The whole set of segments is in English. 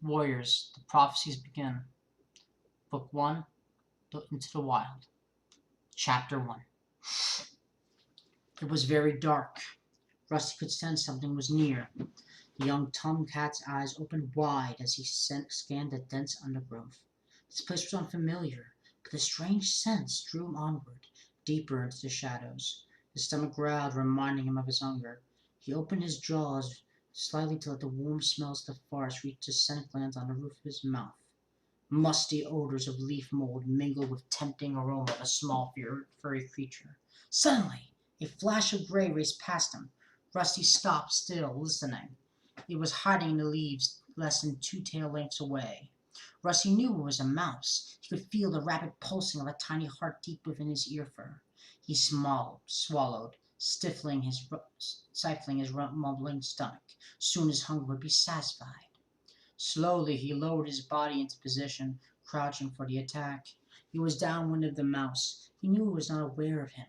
Warriors, the prophecies begin. Book 1, Into the Wild. Chapter 1. It was very dark. Rusty could sense something was near. The young tomcat's eyes opened wide as he scanned the dense undergrowth. This place was unfamiliar, but a strange sense drew him onward, deeper into the shadows. His stomach growled, reminding him of his hunger. He opened his jaws slightly to let the warm smells of the forest reach his scent glands on the roof of his mouth. Musty odors of leaf mold mingled with tempting aroma of a small furry creature. Suddenly, a flash of gray raced past him. Rusty stopped still, listening. It was hiding in the leaves less than 2 tail lengths away. Rusty knew it was a mouse. He could feel the rapid pulsing of a tiny heart deep within his ear fur. He swallowed, stifling stifling his mumbling stomach. Soon his hunger would be satisfied. Slowly he lowered his body into position, crouching for the attack. He was downwind of the mouse. He knew it was not aware of him.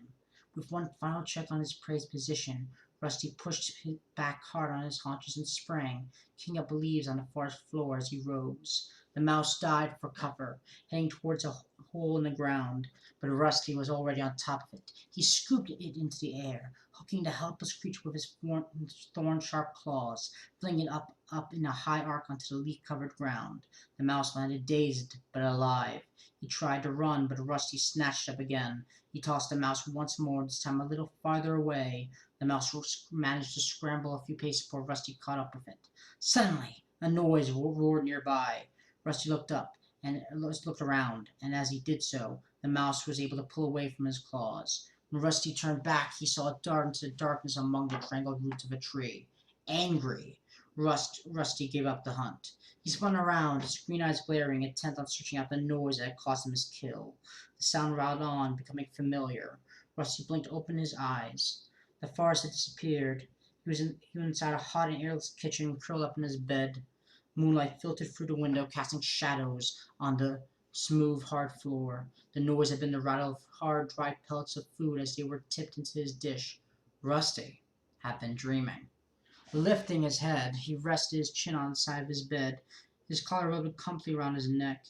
With one final check on his prey's position, Rusty pushed back hard on his haunches and sprang, kicking up leaves on the forest floor as he rose. The mouse dived for cover, heading towards a hole in the ground, but Rusty was already on top of it. He scooped it into the air, hooking the helpless creature with his thorn-sharp claws, flinging it up in a high arc onto the leaf-covered ground. The mouse landed dazed but alive. He tried to run, but Rusty snatched up again. He tossed the mouse once more, this time a little farther away. The mouse managed to scramble a few paces before Rusty caught up with it. Suddenly, a noise roared nearby. Rusty looked around, and as he did so, the mouse was able to pull away from his claws. When Rusty turned back, he saw it dart into the darkness among the tangled roots of a tree. Angry, Rusty gave up the hunt. He spun around, his green eyes glaring, intent on searching out the noise that had caused him his kill. The sound rattled on, becoming familiar. Rusty blinked open his eyes. The forest had disappeared. He was inside a hot and airless kitchen, curled up in his bed. Moonlight filtered through the window, casting shadows on the smooth, hard floor. The noise had been the rattle of hard, dry pellets of food as they were tipped into his dish. Rusty had been dreaming. Lifting his head, he rested his chin on the side of his bed. His collar rubbed comfortably around his neck.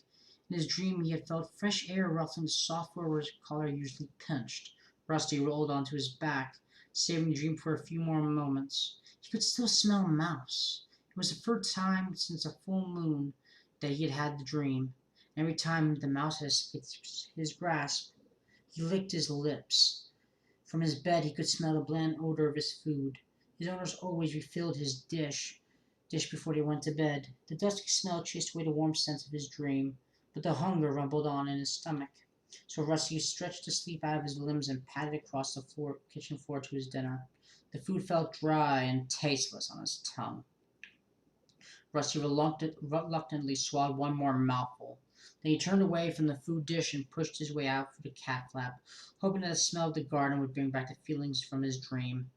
In his dream, he had felt fresh air ruffling the software where his collar usually pinched. Rusty rolled onto his back, savoring the dream for a few more moments. He could still smell a mouse. It was the first time since a full moon that he had had the dream. Every time the mouse had escaped his grasp, he licked his lips. From his bed, he could smell the bland odor of his food. His owners always refilled his dish before they went to bed. The dusty smell chased away the warm sense of his dream, but the hunger rumbled on in his stomach. So Rusty stretched the sleep out of his limbs and padded across the kitchen floor to his dinner. The food felt dry and tasteless on his tongue. Rusty reluctantly swallowed one more mouthful. Then he turned away from the food dish and pushed his way out through the cat flap, hoping that the smell of the garden would bring back the feelings from his dream.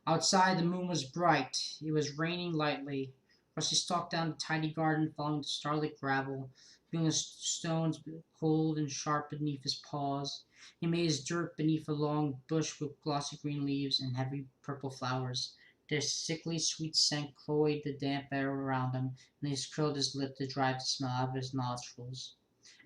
Outside, the moon was bright. It was raining lightly. Rusty stalked down the tidy garden, following the starlit gravel, feeling the stones cold and sharp beneath his paws. He made his dirt beneath a long bush with glossy green leaves and heavy purple flowers. Their sickly sweet scent cloyed the damp air around him, and he curled his lip to drive the smell out of his nostrils.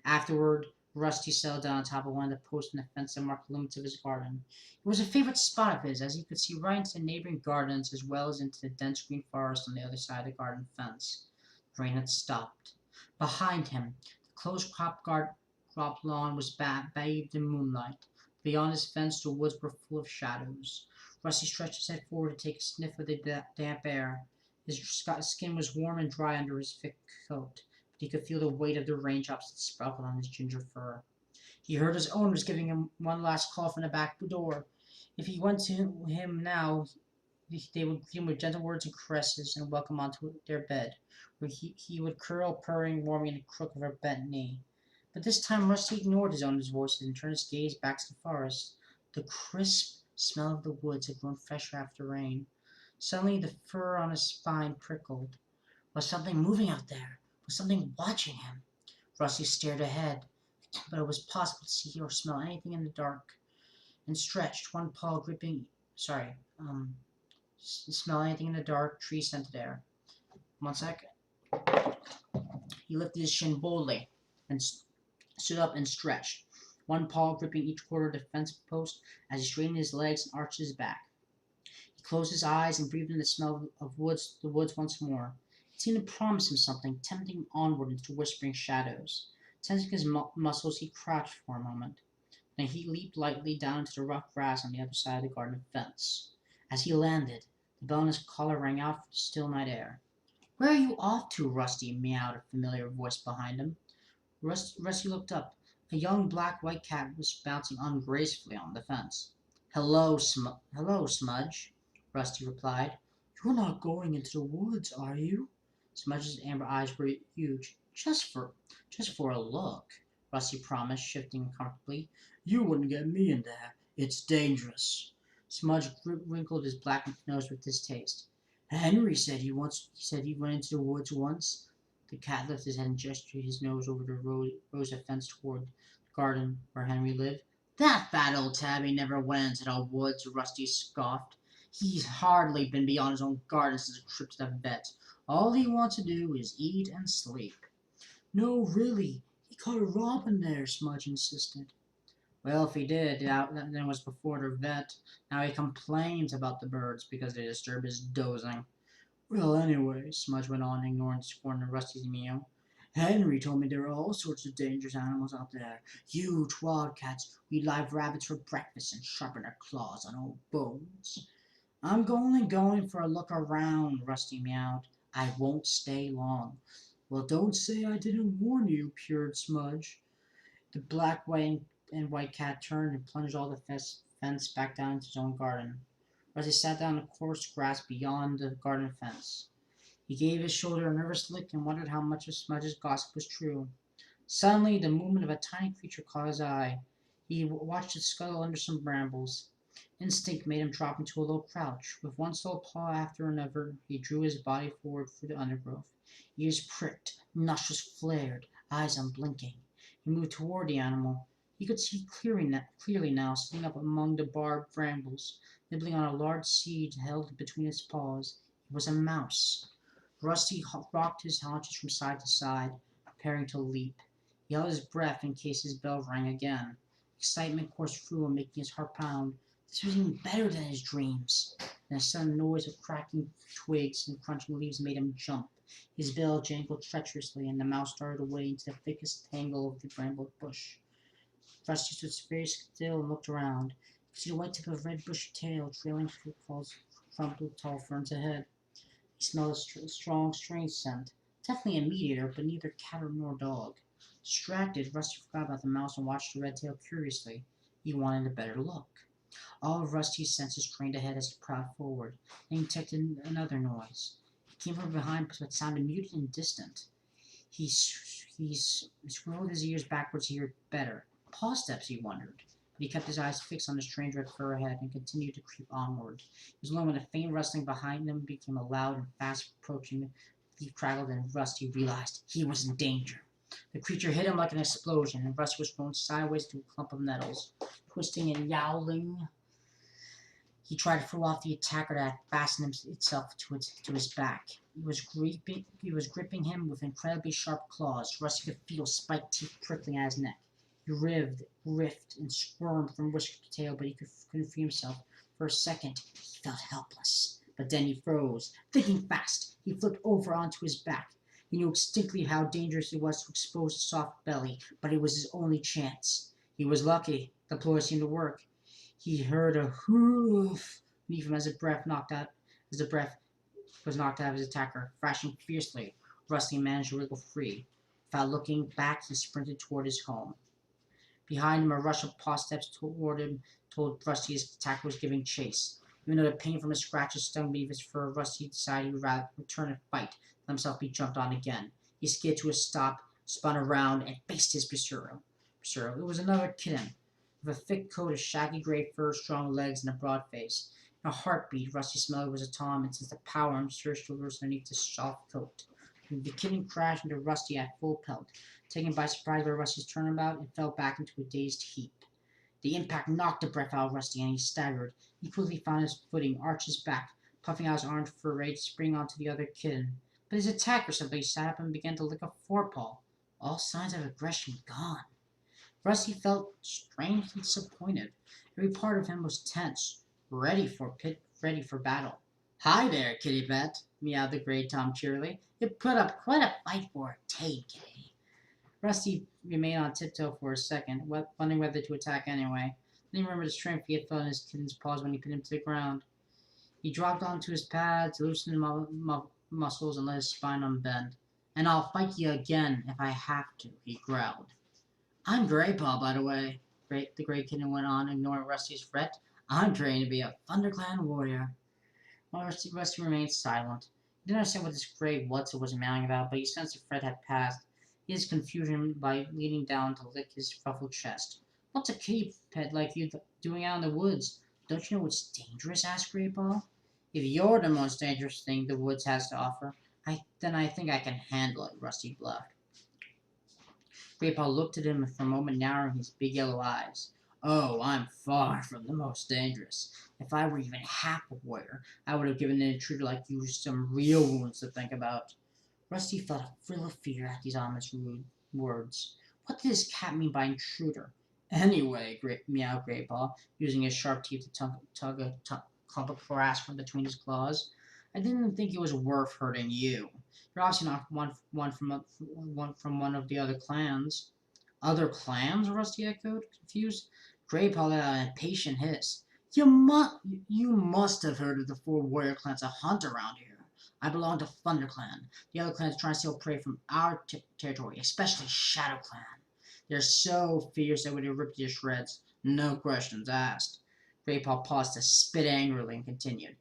Afterward, Rusty settled down on top of one of the posts in the fence that marked the limits of his garden. It was a favorite spot of his, as he could see right into the neighboring gardens as well as into the dense green forest on the other side of the garden fence. The rain had stopped. Behind him, the close-cropped lawn was bathed in moonlight. Beyond his fence, the woods were full of shadows. Rusty stretched his head forward to take a sniff of the damp air. His skin was warm and dry under his thick coat, but he could feel the weight of the raindrops that sparkled on his ginger fur. He heard his owners giving him one last call from the back door. If he went to him now, they would greet him with gentle words and caresses and welcome onto their bed, where he would curl, purring warmly in the crook of her bent knee. But this time Rusty ignored his owner's voices and turned his gaze back to the forest. The crisp smell of the woods had grown fresher after rain. Suddenly the fur on his spine prickled. Was something moving out there? Was something watching him? Rusty stared ahead, but it was possible to see or smell anything in the dark, and stretched, one paw gripping, smell anything in the dark, tree-scented air. 1 second. He lifted his chin boldly and stood up and stretched, one paw gripping each quarter of the fence post as he straightened his legs and arched his back. He closed his eyes and breathed in the smell of the woods once more. It seemed to promise him something, tempting him onward into whispering shadows. Tensing his muscles, he crouched for a moment. Then he leaped lightly down into the rough grass on the other side of the garden fence. As he landed, the bell in his collar rang out for the still night air. "Where are you off to, Rusty?" meowed a familiar voice behind him. Rusty looked up. A young black-white cat was bouncing ungracefully on the fence. Hello, Smudge," Rusty replied. "You're not going into the woods, are you?" Smudge's amber eyes were huge. Just for a look," Rusty promised, shifting comfortably. "You wouldn't get me in there. It's dangerous." Smudge wrinkled his black nose with distaste. "Henry said he went into the woods once." The cat lifted his head and gestured his nose over the rows of fence toward the garden where Henry lived. "That fat old tabby never went into the woods," Rusty scoffed. "He's hardly been beyond his own garden since a trip to the vet. All he wants to do is eat and sleep." "No, really, he caught a robin there," Smudge insisted. "Well, if he did, then it was before the vet. Now he complains about the birds because they disturb his dozing." "Well, anyway," Smudge went on, ignoring the scorn of Rusty's meow, "Henry told me there are all sorts of dangerous animals out there. Huge wildcats who eat live rabbits for breakfast and sharpen their claws on old bones." "I'm only going for a look around," Rusty meowed. "I won't stay long." "Well, don't say I didn't warn you," purred Smudge. The black, white cat turned and plunged all the fence back down into his own garden. Rusty sat down on the coarse grass beyond the garden fence. He gave his shoulder a nervous lick and wondered how much of Smudge's gossip was true. Suddenly, the movement of a tiny creature caught his eye. He watched it scuttle under some brambles. Instinct made him drop into a low crouch. With one slow paw after another, he drew his body forward through the undergrowth. Ears pricked, nostrils flared, eyes unblinking. He moved toward the animal. He could see clearly now, sitting up among the barbed brambles, nibbling on a large seed held between its paws. It was a mouse. Rusty rocked his haunches from side to side, preparing to leap. He held his breath in case his bell rang again. Excitement coursed through him, making his heart pound. This was even better than his dreams. Then a sudden noise of cracking twigs and crunching leaves made him jump. His bell jangled treacherously, and the mouse darted away into the thickest tangle of the bramble bush. Rusty stood very still and looked around. He could see the white tip of a red bushy tail trailing through crumpled tall ferns ahead. He smelled a strong, strange scent. Definitely a meat eater, but neither cat nor dog. Distracted, Rusty forgot about the mouse and watched the red tail curiously. He wanted a better look. All of Rusty's senses trained ahead as he prowled forward. Then he detected another noise. It came from behind, but sounded muted and distant. He scrolled his ears backwards to hear it better. Paw steps, he wondered. But he kept his eyes fixed on the strange red fur ahead and continued to creep onward. It was only when a faint rustling behind him became a loud and fast approaching leaf crackled and Rusty realized he was in danger. The creature hit him like an explosion, and Rusty was thrown sideways to a clump of nettles. Twisting and yowling, he tried to throw off the attacker that fastened itself to his back. It was gripping him with incredibly sharp claws. Rusty could feel spiked teeth prickling at his neck. He writhed, and squirmed from whisker to tail, but he couldn't free himself. For a second, he felt helpless. But then he froze. Thinking fast, he flipped over onto his back. He knew instinctively how dangerous it was to expose his soft belly, but it was his only chance. He was lucky. The ploy seemed to work. He heard a hoof beneath him as the breath was knocked out of his attacker. Thrashing fiercely, Rusty managed to wriggle free. Without looking back, he sprinted toward his home. Behind him, a rush of paw steps toward him told Rusty his attacker was giving chase. Even though the pain from his scratches stung beneath his fur, Rusty decided he would rather return and fight than himself be jumped on again. He skidded to a stop, spun around, and faced his pursuer. It was another kitten, with a thick coat of shaggy gray fur, strong legs, and a broad face. In a heartbeat, Rusty smelled it was a Tom, and sensed the power and surged underneath the soft coat. The kitten crashed into Rusty at full pelt. Taken by surprise by Rusty's turnabout, it fell back into a dazed heap. The impact knocked the breath out of Rusty, and he staggered. He quickly found his footing, arched his back, puffing out his arms for rage, spring onto the other kitten. but his attacker simply sat up and began to lick a forepaw. All signs of aggression gone. Rusty felt strangely disappointed. Every part of him was tense, ready for battle. Hi there, kitty pet, meowed the gray Tom cheerily. You put up quite a fight for a tame kitty. Rusty remained on tiptoe for a second, wondering whether to attack anyway. Then he remembered the strength he had felt in his kitten's paws when he pinned him to the ground. He dropped onto his pads, loosened his muscles, and let his spine unbend. And I'll fight you again if I have to, he growled. I'm Graypaw, by the way, the Grey Kitten went on, ignoring Rusty's fret. I'm trained to be a ThunderClan warrior. While Rusty remained silent. He didn't understand what this gray what's was meowing about, but he sensed the fret had passed. His confusion by leaning down to lick his ruffled chest. What's a kitty pet like you doing out in the woods? Don't you know it's dangerous? Asked Graypaw. If you're the most dangerous thing the woods has to offer, then I think I can handle it, Rusty bluffed. Grandpa looked at him for a moment, narrowing his big yellow eyes. Oh, I'm far from the most dangerous. If I were even half a warrior, I would have given an intruder like you some real wounds to think about. Rusty felt a thrill of fear at these ominous rude words. What did this cat mean by intruder? Anyway, meowed Graypaw, using his sharp teeth to tug a clump of grass from between his claws. I didn't think it was worth hurting you. You're obviously not one of the other clans. Other clans? Rusty echoed, confused. Graypaw let out an impatient hiss. You must have heard of the four warrior clans that hunt around here. I belong to ThunderClan. The other clans try to steal prey from our territory, especially ShadowClan. They're so fierce they would have ripped you to shreds. No questions asked. Graypaw paused to spit angrily and continued.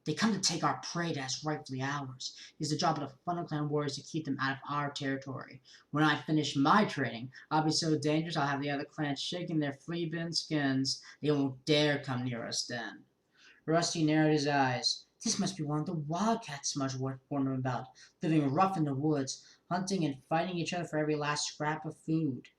They come to take our prey that's rightfully ours. It's the job of the ThunderClan warriors to keep them out of our territory. When I finish my training, I'll be so dangerous I'll have the other clans shaking their flea-bitten skins. They won't dare come near us then. Rusty narrowed his eyes. This must be one of the wildcats Smudge warned him about, living rough in the woods, hunting and fighting each other for every last scrap of food.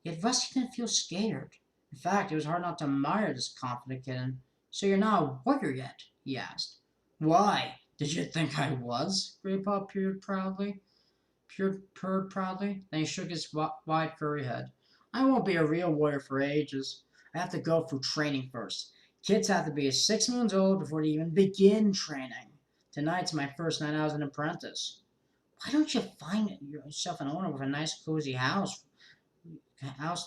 Yet Rusty didn't feel scared. In fact, it was hard not to admire this confident kitten. So you're not a warrior yet? He asked. Why? Did you think I was? Grandpa purred proudly. Then he shook his wide furry head. I won't be a real warrior for ages. I have to go through training first. Kids have to be 6 months old before they even begin training. Tonight's my first night out as an apprentice. Why don't you find yourself an owner with a nice cozy house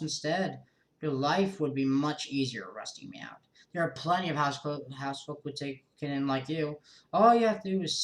instead? Your life would be much easier, Rusty meowed. There are plenty of housefolk who take in like you. All you have to do is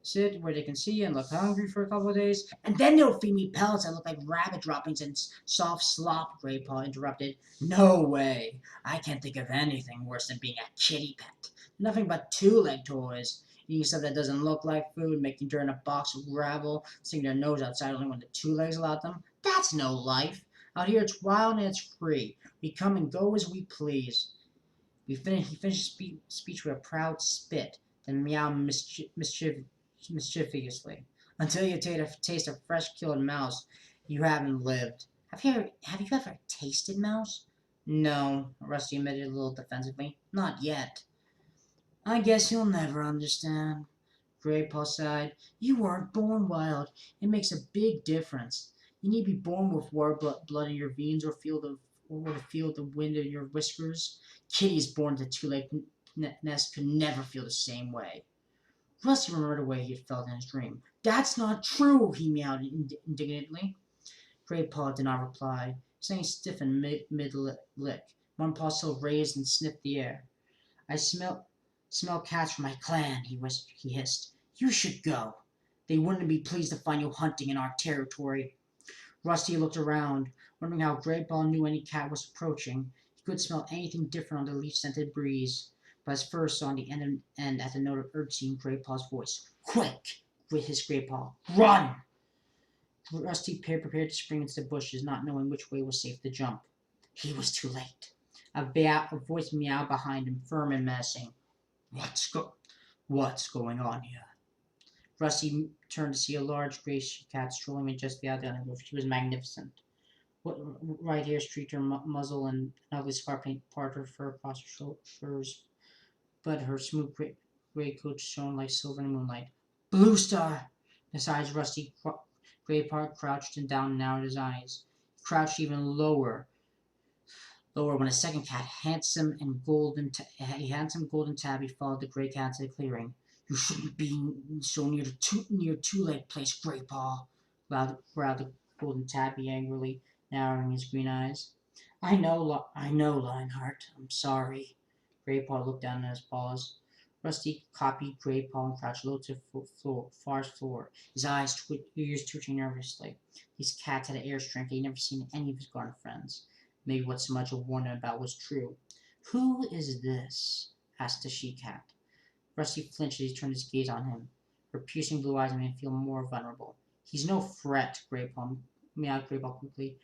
sit where they can see you and look hungry for a couple of days, and then they'll feed me pellets that look like rabbit droppings and soft slop, Graypaw interrupted. No way. I can't think of anything worse than being a kitty pet. Nothing but two-leg toys. Eating stuff that doesn't look like food, making dirt in a box of gravel, sticking their nose outside only when the two legs allowed them. That's no life. Out here it's wild and it's free. We come and go as we please. He finished his speech with a proud spit, then meowed mischievously. Until you taste a fresh killed mouse, you haven't lived. Have you ever tasted mouse? No, Rusty admitted a little defensively. Not yet. I guess you'll never understand. Graypaw sighed. You weren't born wild. It makes a big difference. You need to be born with war blood in your veins or to feel the wind in your whiskers. Kitties born to two-legged nest could never feel the same way. Rusty remembered the way he had felt in his dream. That's not true, he meowed indignantly. Graypaw did not reply, saying stiffened mid-lick. One paw still raised and sniffed the air. I smell cats from my clan, he hissed. You should go. They wouldn't be pleased to find you hunting in our territory. Rusty looked around, wondering how Graypaw knew any cat was approaching. He could smell anything different on the leaf-scented breeze, but his first saw on the end at the note of urgency in Graypaw's voice. Quick! Hissed Graypaw. Run! Rusty prepared to spring into the bushes, not knowing which way was safe to jump. He was too late. A voice meowed behind him, firm and menacing. What's going on here? Rusty turned to see a large gray cat strolling majestically out down the roof. She was magnificent. Right here streaked her muzzle and an ugly scar paint part of her fur across her shoulders, but her smooth gray coat shone like silver in the moonlight. Blue Star! Besides, Greypaw crouched and down and narrowed his eyes. He crouched even lower when a second cat, handsome golden tabby, followed the gray cat to the clearing. You shouldn't be so near two-leg place, Greypaw, growled the golden tabby angrily, narrowing his green eyes. I know, Lionheart. I'm sorry. Greypaw looked down at his paws. Rusty copied Greypaw and crouched low to the floor, his ears twitching nervously. These cats had an air strength he'd never seen in any of his garden friends. Maybe what so much of warned about was true. Who is this? Asked the she-cat. Rusty flinched as he turned his gaze on him. Her piercing blue eyes made him feel more vulnerable. He's no threat, meowed Greypaw quickly.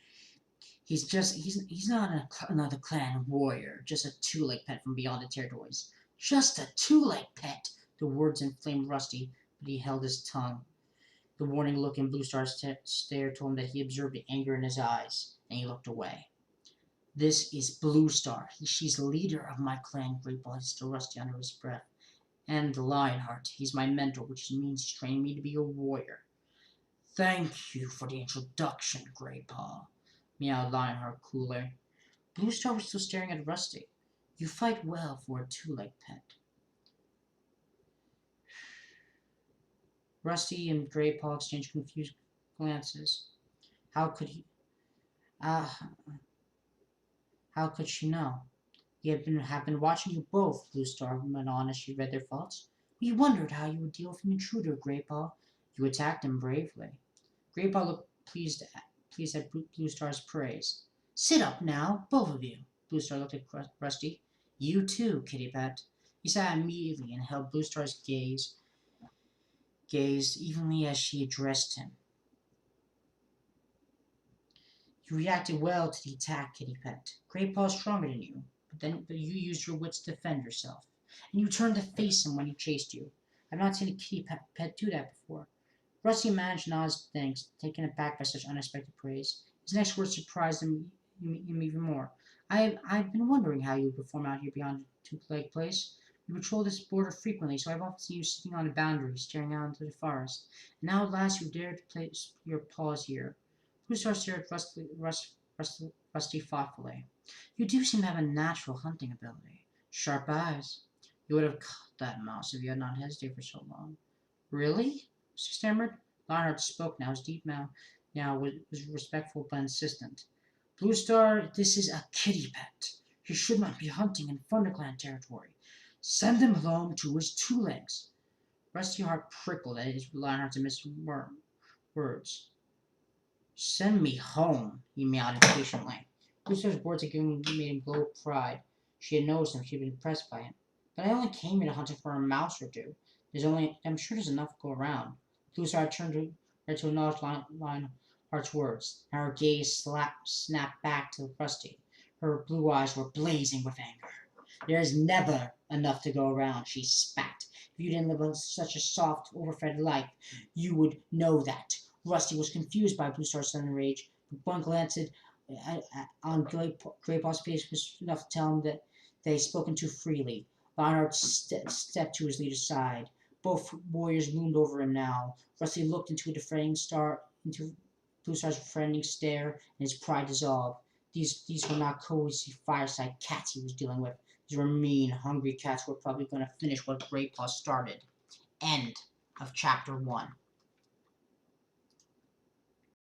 He's not another clan warrior, just a two-leg pet from beyond the territories. Just a two-leg pet! The words inflamed Rusty, but he held his tongue. The warning look in Blue Star's stare told him that he observed the anger in his eyes, and he looked away. This is Blue Star. She's the leader of my clan, Greypaw hissed to Rusty under his breath. And Lionheart. He's my mentor, which means he's training me to be a warrior. Thank you for the introduction, Greypaw, meowed Lionheart coolly. Blue Star was still staring at Rusty. You fight well for a two-leg pet. Rusty and Greypaw exchanged confused glances. How could he? How could she know? Have been watching you both, Blue Star went on as she read their thoughts. We wondered how you would deal with an intruder, Greypaw. You attacked him bravely. Greypaw looked pleased at Blue Star's praise. Sit up now, both of you. Blue Star looked at Rusty. You too, kitty pet. He sat immediately and held Blue Star's gazed evenly as she addressed him. You reacted well to the attack, kitty pet. Greypaw is stronger than you, but you used your wits to defend yourself. And you turned to face him when he chased you. I've not seen a kitty pet do that before. Rusty managed to nod his thanks, taken aback by such unexpected praise. His next words surprised him even more. I've been wondering how you would perform out here beyond the two-leg place. You patrol this border frequently, so I've often seen you sitting on the boundary, staring out into the forest. And now at last you dare to place your paws here. Blue Star stared at Rusty thoughtfully. You do seem to have a natural hunting ability. Sharp eyes. You would have caught that mouse if you had not hesitated for so long. Really? She stammered. Lionheart spoke now. His deep now was respectful but insistent. Blue Star, this is a kitty pet. He should not be hunting in ThunderClan territory. Send him home to his two legs. Rusty Heart prickled at his Lionheart's words. Send me home, he meowed impatiently. Blue Star's words had made him glow with pride. She had noticed him. She had been impressed by him. But I only came here to hunt for a mouse or two. I'm sure there's enough to go around. Blue Star turned to acknowledge Lionheart's words. Now her gaze snapped back to Rusty. Her blue eyes were blazing with anger. There is never enough to go around, she spat. If you didn't live such a soft, overfed life, you would know that. Rusty was confused by Blue Star's sudden rage, but one glance on Greypaw's face was enough to tell him that they had spoken too freely. Lionheart stepped to his leader's side. Both warriors loomed over him now. Rusty looked into Blue Star's friendly stare, and his pride dissolved. These were not cozy fireside cats he was dealing with. These were mean, hungry cats who were probably going to finish what Greypaw started. End of chapter 1.